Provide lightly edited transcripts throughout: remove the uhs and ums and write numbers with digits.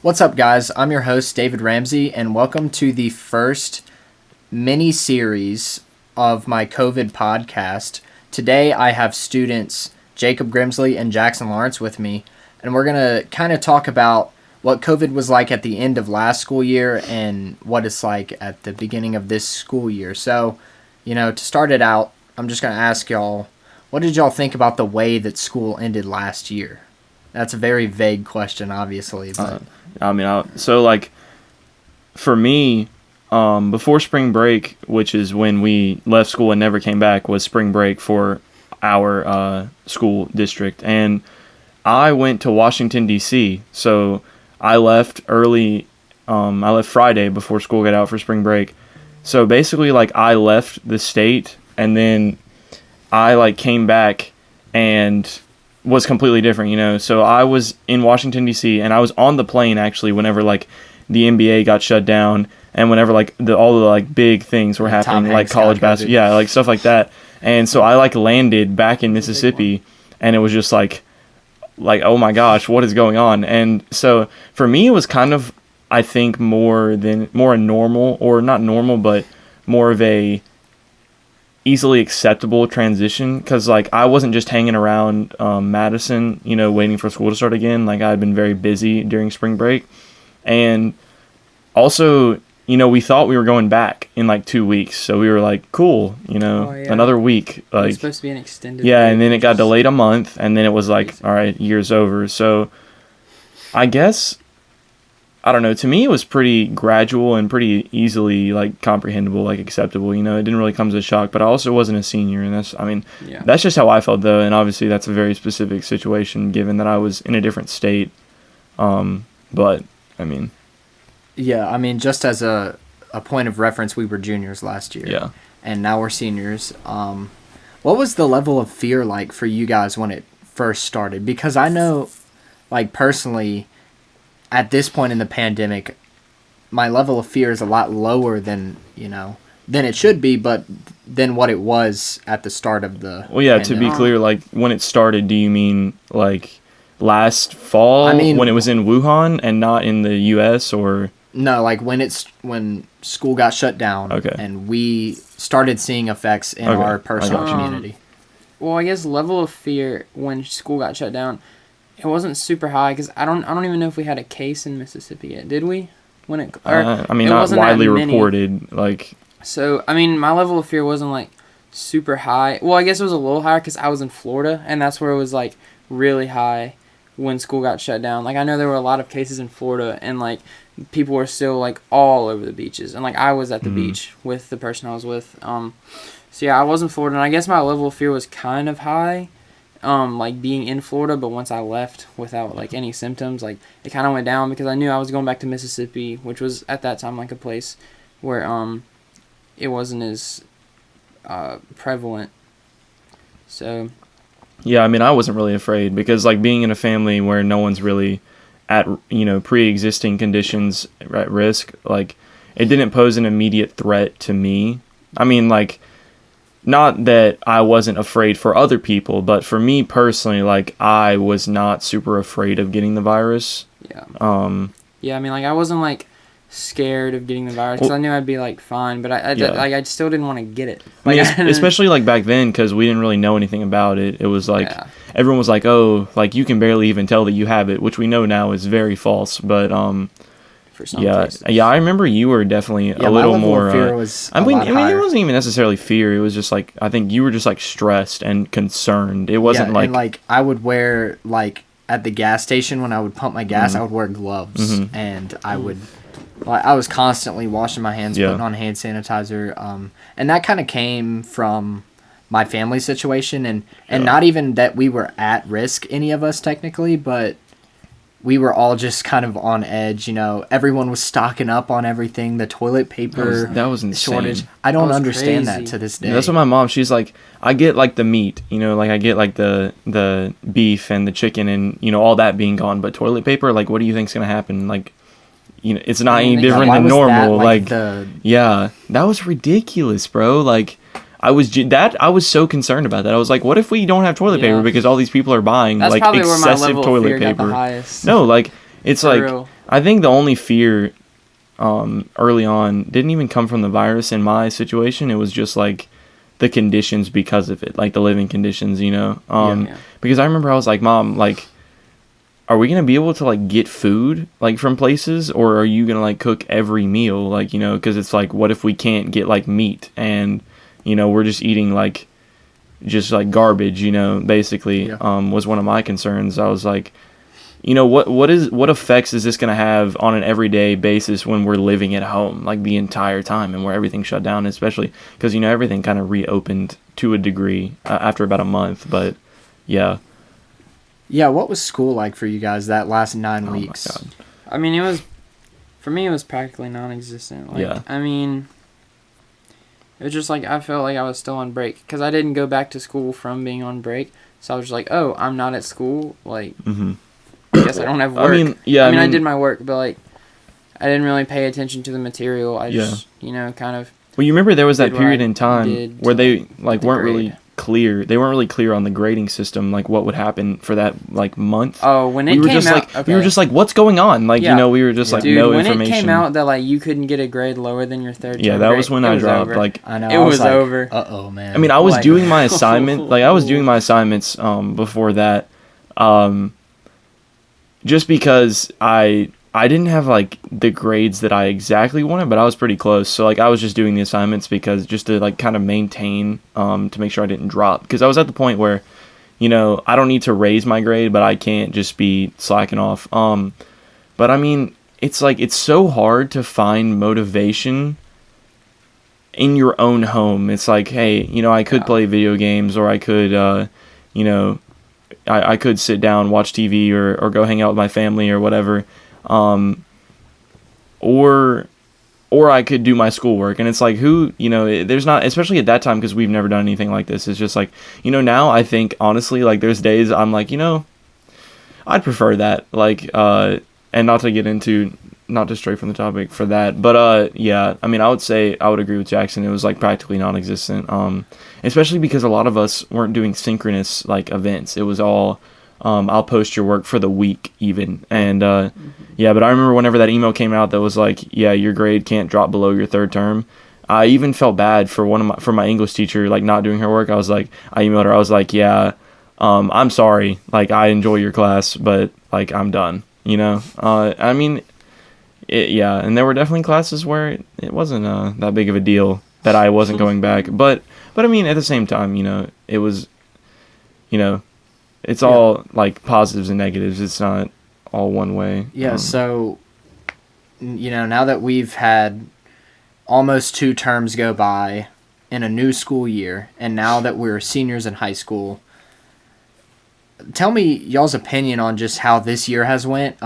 What's up, guys? I'm your host, David Ramsey, and welcome to the first mini-series of my COVID podcast. Today, I have students Jacob Grimsley and Jackson Lawrence with me, and we're going to kind of talk about what COVID was like at the end of last school year and what it's like at the beginning of this school year. So, to start it out, I'm just going to ask y'all, what did y'all think about the way that school ended last year? That's a very vague question, obviously, but... for me, before spring break, which is when we left school and never came back, was spring break for our school district. And I went to Washington, D.C., so I left early. I left Friday before school got out for spring break. So basically, I left the state, and then I, came back and was completely different, So I was in Washington, D.C., and I was on the plane, actually, whenever, the NBA got shut down, and whenever, all the big things were happening, college basketball, stuff like that. And so I, landed back in Mississippi, and it was just, oh my gosh, what is going on? And so for me, it was kind of, I think, more a normal, or not normal, but more of a easily acceptable transition, because I wasn't just hanging around Madison, waiting for school to start again. I had been very busy during spring break, and also we thought we were going back in 2 weeks, so we were cool, another week. It was supposed to be an extended break, and then it got delayed a month, and then it was all right, year's over. So I guess, I don't know, to me it was pretty gradual and pretty easily comprehensible, acceptable. It didn't really come as a shock, but I also wasn't a senior, and that's just how I felt, though. And obviously that's a very specific situation given that I was in a different state. But just as a point of reference, we were juniors last year. Yeah. And now we're seniors. What was the level of fear like for you guys when it first started? Because I know, personally, at this point in the pandemic, my level of fear is a lot lower than it should be, but than what it was at the start of the pandemic. To be clear, when it started, do you mean last fall, when it was in Wuhan and not in the U.S., or? No, when school got shut down, okay, and we started seeing effects in our personal community. Well, I guess level of fear when school got shut down, it wasn't super high, because I don't even know if we had a case in Mississippi yet. Did we? Not widely reported. So my level of fear wasn't super high. Well, I guess it was a little higher because I was in Florida, and that's where it was really high when school got shut down. I know there were a lot of cases in Florida, and people were still all over the beaches, and I was at the beach with the person I was with. So yeah, I was in Florida, and I guess my level of fear was kind of high, being in Florida. But once I left without any symptoms, it kind of went down, because I knew I was going back to Mississippi, which was at that time a place where it wasn't as prevalent. So yeah, I wasn't really afraid, because being in a family where no one's really at pre-existing conditions at risk, it didn't pose an immediate threat to me. Not that I wasn't afraid for other people, but for me personally, I was not super afraid of getting the virus. Yeah. I wasn't scared of getting the virus, because I knew I'd be fine, but I still didn't want to get it. Especially back then, because we didn't really know anything about it. It was everyone was oh, you can barely even tell that you have it, which we know now is very false. But for some cases. I remember you were definitely a little more. Of fear was it wasn't even necessarily fear. It was just I think you were just stressed and concerned. It wasn't and, I would wear at the gas station when I would pump my gas, I would wear gloves, and I would. I was constantly washing my hands, putting on hand sanitizer, and that kind of came from my family situation, and not even that we were at risk, any of us technically, but we were all just kind of on edge. Everyone was stocking up on everything, the toilet paper that was insane. Shortage. I don't understand that to this day. Yeah, that's what my mom, she's I get the meat, I get the beef and the chicken and all that being gone, but toilet paper, what do you think's gonna happen? It's not any different than normal. Yeah, that was ridiculous, bro. I was so concerned about that. I was what if we don't have toilet paper because all these people are buying That's excessive where my level toilet of fear paper? Got the highest. No, it's For real. I think the only fear early on didn't even come from the virus in my situation. It was just like the conditions because of it, like the living conditions, you know. Because I remember I was like, Mom, like, are we gonna be able to like get food like from places, or are you gonna like cook every meal, like, you know? Because it's like, what if we can't get like meat, and you know we're just eating like just like garbage, you know? Basically, was one of my concerns. I was like, you know, what effects is this going to have on an everyday basis when we're living at home like the entire time and where everything shut down, especially because, you know, everything kind of reopened to a degree after about a month. But yeah. What was school like for you guys that last 9 weeks? My God. I mean, for me, it was practically non-existent. Like, I mean, it was just like I felt like I was still on break because I didn't go back to school from being on break. So I was just like, oh, I'm not at school. Like, I guess I don't have work. I mean, I did my work, but like, I didn't really pay attention to the material. I just, you know, kind of. Well, you remember there was that period in time where they like weren't really clear. They weren't really clear on the grading system, like what would happen for that like month. Oh, when it came out, we were just like, what's going on? Like, you know, we were just like, no information. When it came out that like you couldn't get a grade lower than your third. Yeah, that was when I dropped. Like, I know it was over. Uh-oh, man. I mean, I was doing my assignment. Like, I was doing my assignments before that. Just because I didn't have like the grades that I exactly wanted, but I was pretty close. So like I was just doing the assignments because just to like kind of maintain to make sure I didn't drop, because I was at the point where, you know, I don't need to raise my grade, but I can't just be slacking off. But I mean, it's like it's so hard to find motivation in your own home. It's like, hey, you know, I could play video games, or I could you know, I could sit down, watch TV, or go hang out with my family or whatever, or I could do my schoolwork. And it's like, who, you know, there's not, especially at that time, because we've never done anything like this. It's just like, you know, now I think honestly, like there's days I'm like, you know, I'd prefer that, like, and not to stray from the topic for that, but yeah, I mean, I would say I would agree with Jackson. It was like practically non-existent, especially because a lot of us weren't doing synchronous like events. It was all I'll post your work for the week even, and yeah. But I remember whenever that email came out that was like, yeah, your grade can't drop below your third term. I even felt bad for my English teacher like not doing her work. I emailed her. I was like, yeah, I'm sorry. Like, I enjoy your class, but like I'm done. You know, I mean. And there were definitely classes where it wasn't that big of a deal that I wasn't going back. But I mean, at the same time, you know, it was, you know, it's all like positives and negatives. It's not all one way. Yeah, so, you know, now that we've had almost 2 terms go by in a new school year, and now that we're seniors in high school, tell me y'all's opinion on just how this year has went.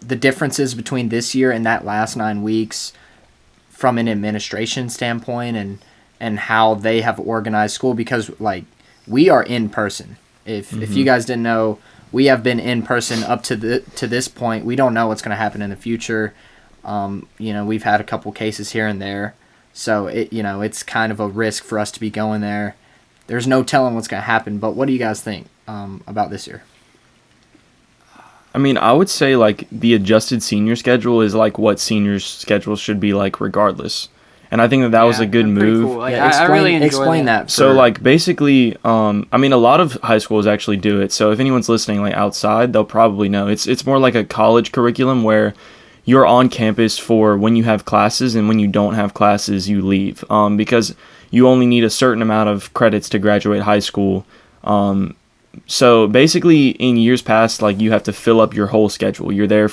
The differences between this year and that last 9 weeks from an administration standpoint, and how they have organized school, because like we are in person. If you guys didn't know, we have been in person up to this point. We don't know what's going to happen in the future. You know, we've had a couple cases here and there, so it's kind of a risk for us to be going there. There's no telling what's going to happen. But what do you guys think about this year? I mean, I would say like the adjusted senior schedule is like what seniors' schedules should be like regardless. And I think that was a good move. Cool. Like, I really explain that. So like basically, I mean, a lot of high schools actually do it. So if anyone's listening like outside, they'll probably know. It's more like a college curriculum where you're on campus for when you have classes, and when you don't have classes, you leave. Because you only need a certain amount of credits to graduate high school. So basically in years past, like you have to fill up your whole schedule. You're there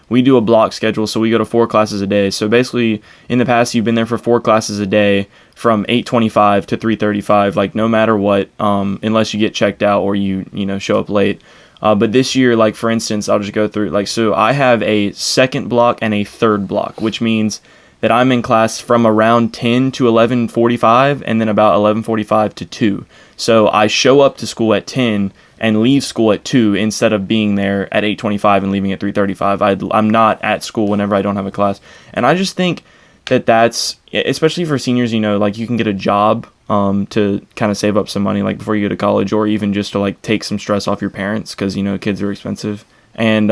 we do a block schedule, so we go to 4 classes a day. So basically in the past, you've been there for 4 classes a day from 8:25 to 3:35, like no matter what, unless you get checked out or you show up late. But this year, like for instance, I'll just go through, like, so I have a second block and a third block, which means that I'm in class from around 10 to 11:45 and then about 11:45 to 2. So I show up to school at 10 and leave school at 2 instead of being there at 8:25 and leaving at 3:35. I'm not at school whenever I don't have a class. And I just think that that's, especially for seniors, you know, like you can get a job to kind of save up some money like before you go to college, or even just to like take some stress off your parents, because, you know, kids are expensive. And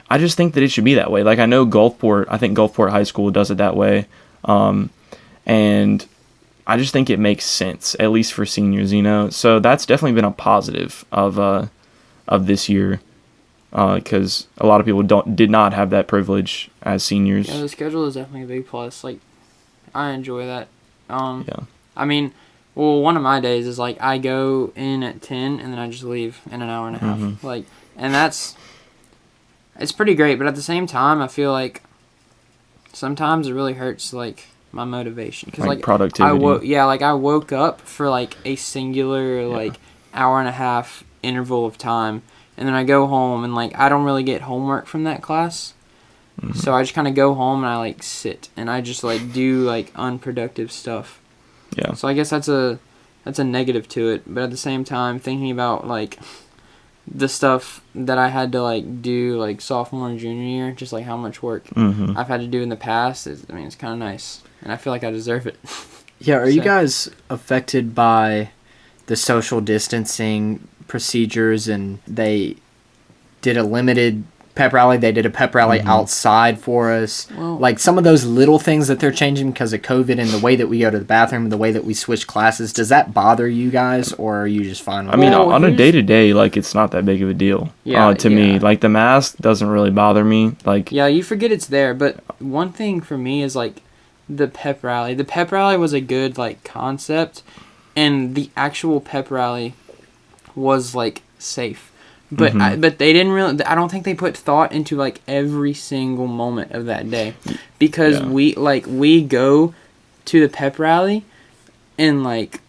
I just think that it should be that way. Like, I know I think Gulfport High School does it that way. And I just think it makes sense, at least for seniors, So that's definitely been a positive of this year, because a lot of people did not have that privilege as seniors. Yeah, the schedule is definitely a big plus. Like, I enjoy that. Yeah. I mean, well, one of my days is like I go in at 10 and then I just leave in an hour and a half. Mm-hmm. Like, and it's pretty great. But at the same time, I feel like sometimes it really hurts like my motivation, because like productivity. I woke up for like a singular like hour and a half interval of time, and then I go home and like I don't really get homework from that class. Mm-hmm. So I just kind of go home and I like sit and I just like do like unproductive stuff. Yeah. So I guess that's a negative to it, but at the same time, thinking about like the stuff that I had to like do like sophomore and junior year, just like how much work I've had to do in the past, it's kind of nice, and I feel like I deserve it. Yeah, are you guys affected by the social distancing procedures? And they did a limited pep rally. They did a pep rally outside for us. Well, like some of those little things that they're changing because of COVID, and the way that we go to the bathroom, and the way that we switch classes. Does that bother you guys, or are you just fine with it? I mean, on a day-to-day, like, it's not that big of a deal to me. Like, the mask doesn't really bother me. Like, yeah, you forget it's there. But one thing for me is, like, the pep rally. The pep rally was a good, like, concept, and the actual pep rally was, like, safe. But but they didn't really. I don't think they put thought into like every single moment of that day, because we go to the pep rally, and like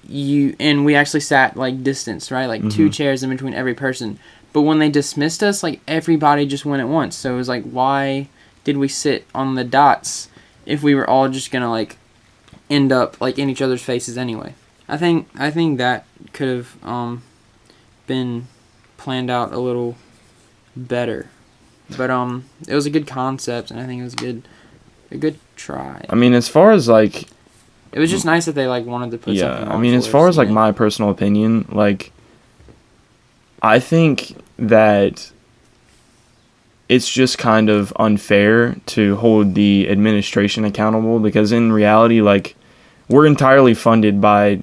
we actually sat like distance, right, like 2 chairs in between every person. But when they dismissed us, like everybody just went at once. So it was like, why did we sit on the dots if we were all just gonna like end up like in each other's faces anyway? I think that could have been planned out a little better, but it was a good concept, and I think it was a good try. I mean, as far as like, it was just nice that they like wanted to put something on. I mean, as far as like my personal opinion, like, I think that it's just kind of unfair to hold the administration accountable, because in reality, like, we're entirely funded by,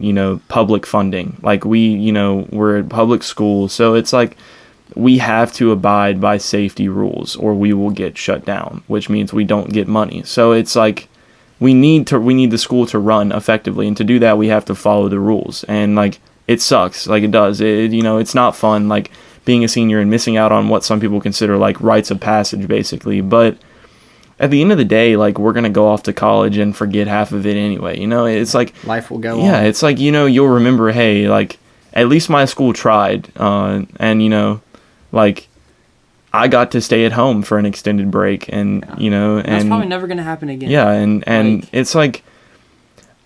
public funding. Like, we're at public school, so it's like we have to abide by safety rules or we will get shut down, which means we don't get money. So it's like we need the school to run effectively, and to do that we have to follow the rules. And like, it sucks, like it does. It's not fun, like being a senior and missing out on what some people consider like rites of passage, basically. But at the end of the day, like, we're going to go off to college and forget half of it anyway. It's like life will go on. Yeah, it's like, you'll remember, hey, like, at least my school tried. And, like, I got to stay at home for an extended break. And, and that's probably never going to happen again. Yeah, and like, it's like,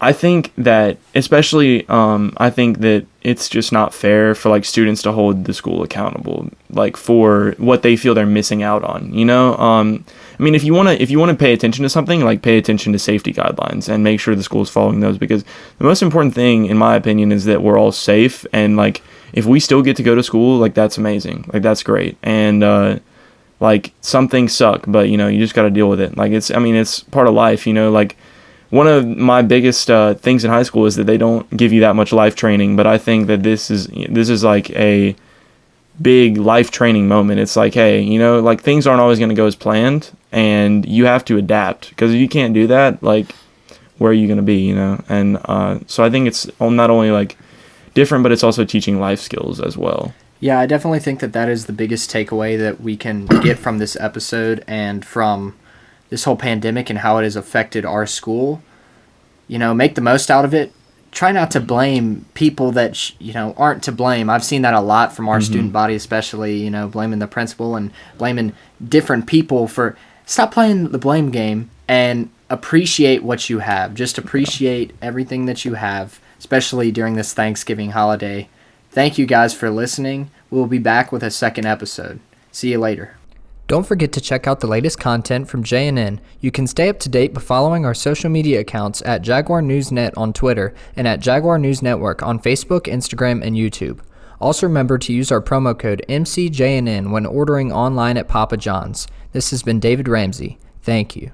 I think that, especially, I think that it's just not fair for like students to hold the school accountable, like, for what they feel they're missing out on. I mean, if you want to pay attention to something, like, pay attention to safety guidelines and make sure the school is following those, because the most important thing, in my opinion, is that we're all safe. And like, if we still get to go to school, like, that's amazing, like, that's great. And like, some things suck, but you just got to deal with it. Like, it's part of life. Like, one of my biggest things in high school is that they don't give you that much life training, but I think that this is like a big life training moment. It's like, hey, like, things aren't always going to go as planned, and you have to adapt, because if you can't do that, like, where are you going to be, And so I think it's not only like different, but it's also teaching life skills as well. Yeah, I definitely think that is the biggest takeaway that we can get from this episode and from this whole pandemic and how it has affected our school. Make the most out of it. Try not to blame people that, aren't to blame. I've seen that a lot from our student body, especially, blaming the principal and blaming different people for... Stop playing the blame game and appreciate what you have. Just appreciate everything that you have, especially during this Thanksgiving holiday. Thank you guys for listening. We'll be back with a second episode. See you later. Don't forget to check out the latest content from J&N. You can stay up to date by following our social media accounts at Jaguar News Net on Twitter and at Jaguar News Network on Facebook, Instagram, and YouTube. Also remember to use our promo code MCJNN when ordering online at Papa John's. This has been David Ramsey. Thank you.